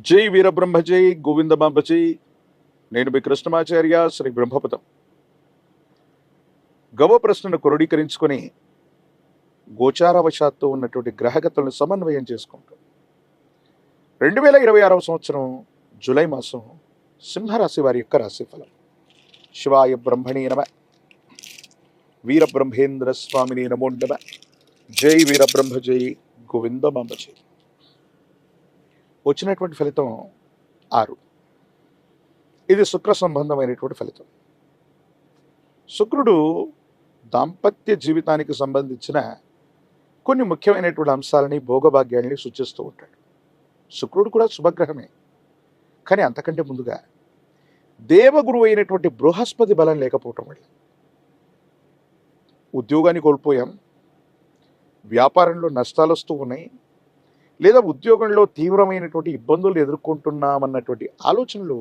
జై వీరబ్రహ్మ జై గోవిందమాంబ జై. నేను మీ కృష్ణమాచార్య శ్రీ బ్రహ్మపదం. గవ ప్రశ్నను క్రోడీకరించుకొని గోచారవశాత్తు ఉన్నటువంటి గ్రహగతులను సమన్వయం చేసుకుంటాం. 2026 సంవత్సరం జూలై మాసం సింహరాశి వారి యొక్క రాశిఫలం. శివాయ బ్రహ్మణే నమ. వీరబ్రహ్మేంద్ర స్వామిని నమో నమ. జై వీరబ్రహ్మ జై గోవిందమాంబ జై. వచ్చినటువంటి ఫలితం 6. ఇది శుక్ర సంబంధమైనటువంటి ఫలితం. శుక్రుడు దాంపత్య జీవితానికి సంబంధించిన కొన్ని ముఖ్యమైనటువంటి అంశాలని భోగభాగ్యాలని సూచిస్తూ ఉంటాడు. శుక్రుడు కూడా శుభగ్రహమే, కానీ అంతకంటే ముందుగా దేవగురువు అయినటువంటి బృహస్పతి బలం లేకపోవటం వల్ల ఉద్యోగాన్ని కోల్పోయాం, వ్యాపారంలో నష్టాలు వస్తూ ఉన్నాయి, లేదా ఉద్యోగంలో తీవ్రమైనటువంటి ఇబ్బందులు ఎదుర్కొంటున్నామన్నటువంటి ఆలోచనలు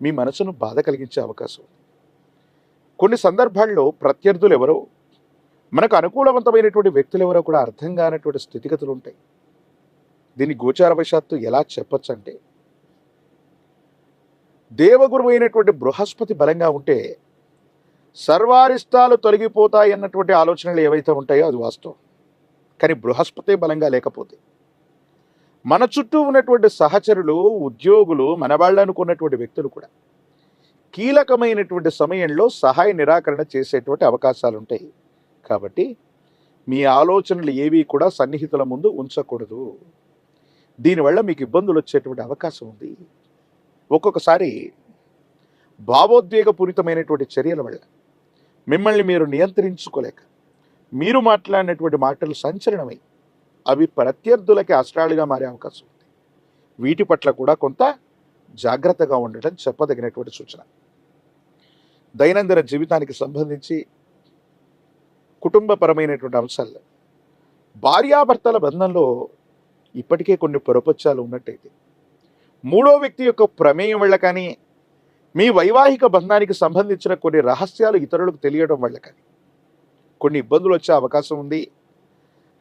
మీ మనసును బాధ కలిగించే అవకాశం ఉంది. కొన్ని సందర్భాల్లో ప్రత్యర్థులు ఎవరో, మనకు అనుకూలవంతమైనటువంటి వ్యక్తులు ఎవరో కూడా అర్థం కానటువంటి స్థితిగతులు ఉంటాయి. దీన్ని గోచారవశాత్తు ఎలా చెప్పచ్చు అంటే, దేవగురువు అయినటువంటి బృహస్పతి బలంగా ఉంటే సర్వారిష్టాలు తొలగిపోతాయి అన్నటువంటి ఆలోచనలు ఏవైతే ఉంటాయో అది వాస్తవం. కానీ బృహస్పతి బలంగా లేకపోతే మన చుట్టూ ఉన్నటువంటి సహచరులు, ఉద్యోగులు, మన వాళ్ళు అనుకున్నటువంటి వ్యక్తులు కూడా కీలకమైనటువంటి సమయంలో సహాయ నిరాకరణ చేసేటువంటి అవకాశాలు ఉంటాయి. కాబట్టి మీ ఆలోచనలు ఏవి కూడా సన్నిహితుల ముందు ఉంచకూడదు. దీనివల్ల మీకు ఇబ్బందులు వచ్చేటువంటి అవకాశం ఉంది. ఒక్కొక్కసారి భావోద్వేగపూరితమైనటువంటి చర్యల వల్ల మిమ్మల్ని మీరు నియంత్రించుకోలేక మీరు మాట్లాడినటువంటి మాటలు సంచలనమై అవి ప్రత్యర్థులకి అస్త్రాలుగా మారే అవకాశం ఉంది. వీటి పట్ల కూడా కొంత జాగ్రత్తగా ఉండటం చెప్పదగినటువంటి సూచన. దైనందిన జీవితానికి సంబంధించి కుటుంబపరమైనటువంటి అంశాల్లో భార్యాభర్తల బంధంలో ఇప్పటికే కొన్ని పొరపచ్చాలు ఉన్నట్టయితే, మూడో వ్యక్తి యొక్క ప్రమేయం వల్ల కానీ, మీ వైవాహిక బంధానికి సంబంధించిన కొన్ని రహస్యాలు ఇతరులకు తెలియడం వల్ల కానీ కొన్ని ఇబ్బందులు వచ్చే అవకాశం ఉంది.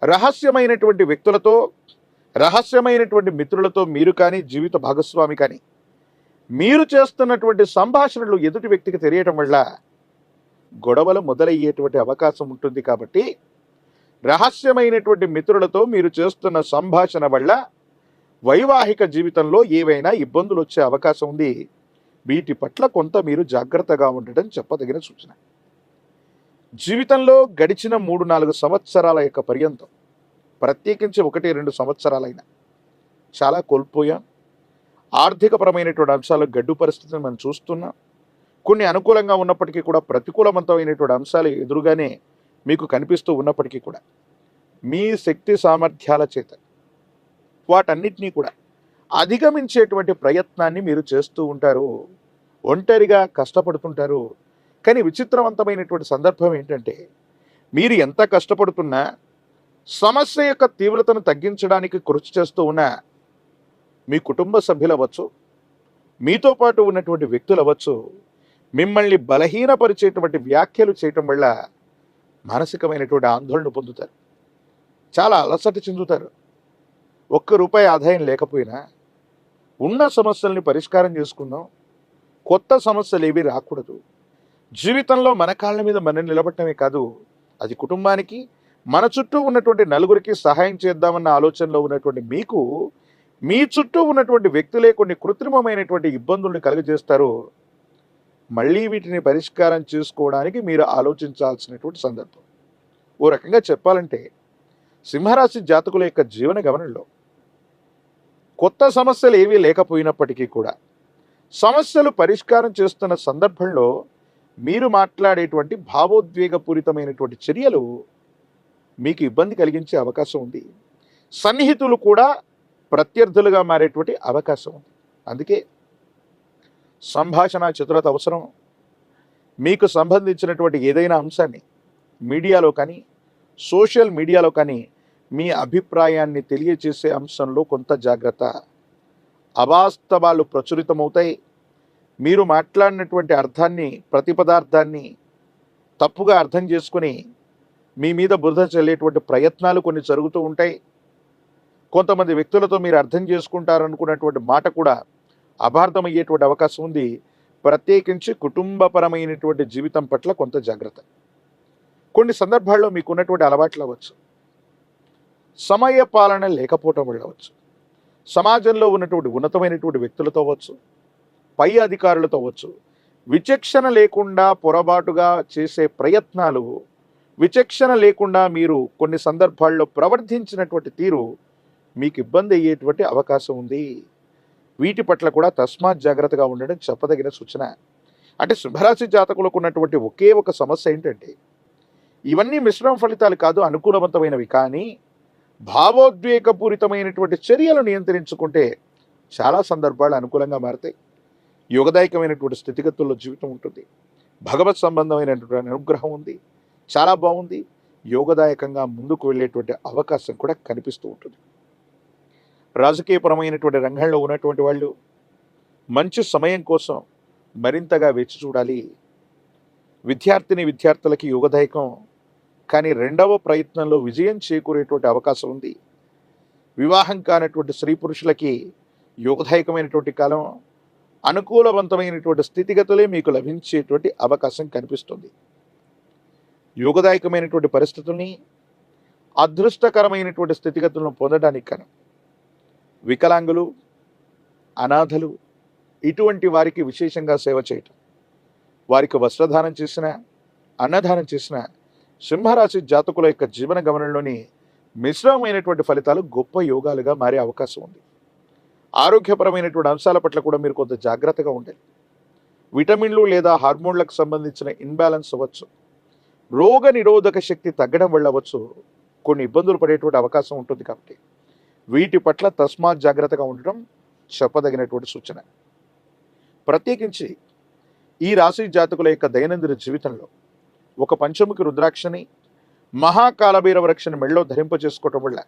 రహస్యమైనటువంటి వ్యక్తులతో, రహస్యమైనటువంటి మిత్రులతో మీరు కానీ, జీవిత భాగస్వామి కానీ మీరు చేస్తున్నటువంటి సంభాషణలు ఎదుటి వ్యక్తికి తెలియటం వల్ల గొడవలు మొదలయ్యేటువంటి అవకాశం ఉంటుంది. కాబట్టి రహస్యమైనటువంటి మిత్రులతో మీరు చేస్తున్న సంభాషణ వల్ల వైవాహిక జీవితంలో ఏవైనా ఇబ్బందులు వచ్చే అవకాశం ఉంది. వీటి పట్ల కొంత మీరు జాగ్రత్తగా ఉండటం చెప్పదగిన సూచన. జీవితంలో గడిచిన 3-4 సంవత్సరాల యొక్క పర్యంతం, ప్రత్యేకించి 1-2 సంవత్సరాలైనా చాలా కోల్పోయాం. ఆర్థికపరమైనటువంటి అంశాలు గడ్డు పరిస్థితిని మనం చూస్తున్నాం. కొన్ని అనుకూలంగా ఉన్నప్పటికీ కూడా ప్రతికూలవంతమైనటువంటి అంశాలు ఎదురుగానే మీకు కనిపిస్తూ ఉన్నప్పటికీ కూడా మీ శక్తి సామర్థ్యాల చేత వాటన్నిటినీ కూడా అధిగమించేటువంటి ప్రయత్నాన్ని మీరు చేస్తూ ఉంటారు. ఒంటరిగా కష్టపడుతుంటారు. కానీ విచిత్రవంతమైనటువంటి సందర్భం ఏంటంటే, మీరు ఎంత కష్టపడుతున్నా, సమస్య యొక్క తీవ్రతను తగ్గించడానికి కృషి చేస్తూ ఉన్న మీ కుటుంబ సభ్యులు అవ్వచ్చు, మీతో పాటు ఉన్నటువంటి వ్యక్తులు అవ్వచ్చు, మిమ్మల్ని బలహీనపరిచేటువంటి వ్యాఖ్యలు చేయటం వల్ల మానసికమైనటువంటి ఆందోళన పొందుతారు. చాలా అలసట చెందుతారు. ₹1 ఆదాయం లేకపోయినా ఉన్న సమస్యల్ని పరిష్కారం చేసుకుందాం, కొత్త సమస్యలు ఏవి రాకూడదు, జీవితంలో మన కాళ్ళ మీద మనం నిలబడటమే కాదు, అది కుటుంబానికి, మన చుట్టూ ఉన్నటువంటి నలుగురికి సహాయం చేద్దామన్న ఆలోచనలో ఉన్నటువంటి మీకు మీ చుట్టూ ఉన్నటువంటి వ్యక్తులే కొన్ని కృత్రిమమైనటువంటి ఇబ్బందుల్ని కలుగజేస్తారు. మళ్ళీ వీటిని పరిష్కారం చేసుకోవడానికి మీరు ఆలోచించాల్సినటువంటి సందర్భం. ఓ రకంగా చెప్పాలంటే, సింహరాశి జాతకుల యొక్క జీవన గమనంలో కొత్త సమస్యలు ఏవీ లేకపోయినప్పటికీ కూడా సమస్యలు పరిష్కారం చేస్తున్న సందర్భంలో మీరు మాట్లాడేటువంటి భావోద్వేగపూరితమైనటువంటి చర్యలు మీకు ఇబ్బంది కలిగించే అవకాశం ఉంది. సన్నిహితులు కూడా ప్రత్యర్థులుగా మారేటువంటి అవకాశం ఉంది. అందుకే సంభాషణ చతురత అవసరం. మీకు సంబంధించినటువంటి ఏదైనా అంశాన్ని మీడియాలో కానీ, సోషల్ మీడియాలో కానీ మీ అభిప్రాయాన్ని తెలియజేసే అంశంలో కొంత జాగ్రత్త. అవాస్తవాలు ప్రచురితమవుతాయి. మీరు మాట్లాడినటువంటి అర్థాన్ని, ప్రతిపదార్థాన్ని తప్పుగా అర్థం చేసుకుని మీ మీద బురద చల్లేటువంటి ప్రయత్నాలు కొన్ని జరుగుతూ ఉంటాయి. కొంతమంది వ్యక్తులతో మీరు అర్థం చేసుకుంటారనుకున్నటువంటి మాట కూడా అపార్థమయ్యేటువంటి అవకాశం ఉంది. ప్రత్యేకించి కుటుంబపరమైనటువంటి జీవితం పట్ల కొంత జాగ్రత్త. కొన్ని సందర్భాల్లో మీకున్నటువంటి అలవాట్లు అవ్వచ్చు, సమయ పాలన లేకపోవటం వల్ల అవ్వచ్చు, సమాజంలో ఉన్నటువంటి ఉన్నతమైనటువంటి వ్యక్తులతో అవ్వచ్చు, పై అధికారులతో అవ్వచ్చు, విచక్షణ లేకుండా పొరపాటుగా చేసే ప్రయత్నాలు, విచక్షణ లేకుండా మీరు కొన్ని సందర్భాల్లో ప్రవర్తించినటువంటి తీరు మీకు ఇబ్బంది అయ్యేటువంటి అవకాశం ఉంది. వీటి పట్ల కూడా తస్మాత్ జాగ్రత్తగా ఉండడం చెప్పదగిన సూచన. అంటే సింహరాశి జాతకులకు ఉన్నటువంటి ఒకే ఒక సమస్య ఏంటంటే, ఇవన్నీ మిశ్రమ ఫలితాలు కాదు, అనుకూలవంతమైనవి. కానీ భావోద్వేగపూరితమైనటువంటి చర్యలు నియంత్రించుకుంటే చాలా సందర్భాలు అనుకూలంగా మారతాయి. యోగదాయకమైనటువంటి స్థితిగతుల్లో జీవితం ఉంటుంది. భగవత్ సంబంధమైనటువంటి అనుగ్రహం ఉంది. చాలా బాగుంది. యోగదాయకంగా ముందుకు వెళ్ళేటువంటి అవకాశం కూడా కనిపిస్తూ ఉంటుంది. రాజకీయపరమైనటువంటి రంగంలో ఉన్నటువంటి వాళ్ళు మంచి సమయం కోసం మరింతగా వేచి చూడాలి. విద్యార్థులకి యోగదాయకం, కానీ రెండవ ప్రయత్నంలో విజయం చేకూరేటువంటి అవకాశం ఉంది. వివాహం కానటువంటి స్త్రీ పురుషులకి యోగదాయకమైనటువంటి కాలం, అనుకూలవంతమైనటువంటి స్థితిగతులే మీకు లభించేటువంటి అవకాశం కనిపిస్తుంది. యోగదాయకమైనటువంటి పరిస్థితుల్ని, అదృష్టకరమైనటువంటి స్థితిగతులను పొందడానికి కానీ వికలాంగులు, అనాథలు ఇటువంటి వారికి విశేషంగా సేవ చేయటం, వారికి వస్త్రదానం చేసిన, అన్నదానం చేసిన సింహరాశి జాతకుల యొక్క జీవన గమనంలోని మిశ్రమమైనటువంటి ఫలితాలు గొప్ప యోగాలుగా మారే అవకాశం ఉంది. ఆరోగ్యపరమైనటువంటి అంశాల పట్ల కూడా మీరు కొంత జాగ్రత్తగా ఉండాలి. విటమిన్లు లేదా హార్మోన్లకు సంబంధించిన ఇన్బ్యాలెన్స్ అవ్వచ్చు, రోగ నిరోధక శక్తి తగ్గడం వల్ల అవ్వచ్చు, కొన్ని ఇబ్బందులు పడేటువంటి అవకాశం ఉంటుంది. కాబట్టి వీటి పట్ల తస్మాత్ జాగ్రత్తగా ఉండటం చెప్పదగినటువంటి సూచన. ప్రత్యేకించి ఈ రాశి జాతకుల యొక్క దైనందిన జీవితంలో ఒక పంచముఖి రుద్రాక్షని, మహాకాలభైరవ రక్షని మెళ్ళలో ధరింపజేసుకోవటం వల్ల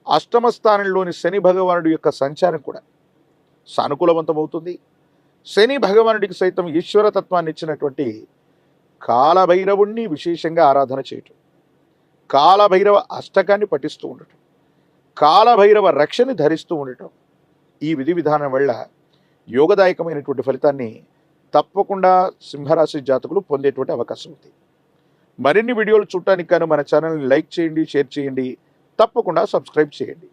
అష్టమ స్థానంలోని శని భగవానుడి యొక్క సంచారం కూడా సానుకూలవంతమవుతుంది. శని భగవానుడికి సైతం ఈశ్వరతత్వాన్ని ఇచ్చినటువంటి కాలభైరవుణ్ణి విశేషంగా ఆరాధన చేయటం, కాలభైరవ అష్టకాన్ని పఠిస్తూ ఉండటం, కాలభైరవ రక్షని ధరిస్తూ ఉండటం, ఈ విధి విధానం వల్ల యోగదాయకమైనటువంటి ఫలితాన్ని తప్పకుండా సింహరాశి జాతకులు పొందేటువంటి అవకాశం ఉంది. మరిన్ని వీడియోలు చూడటానికి గాను మన ఛానల్ని లైక్ చేయండి, షేర్ చేయండి, తప్పకుండా సబ్స్క్రైబ్ చేయండి.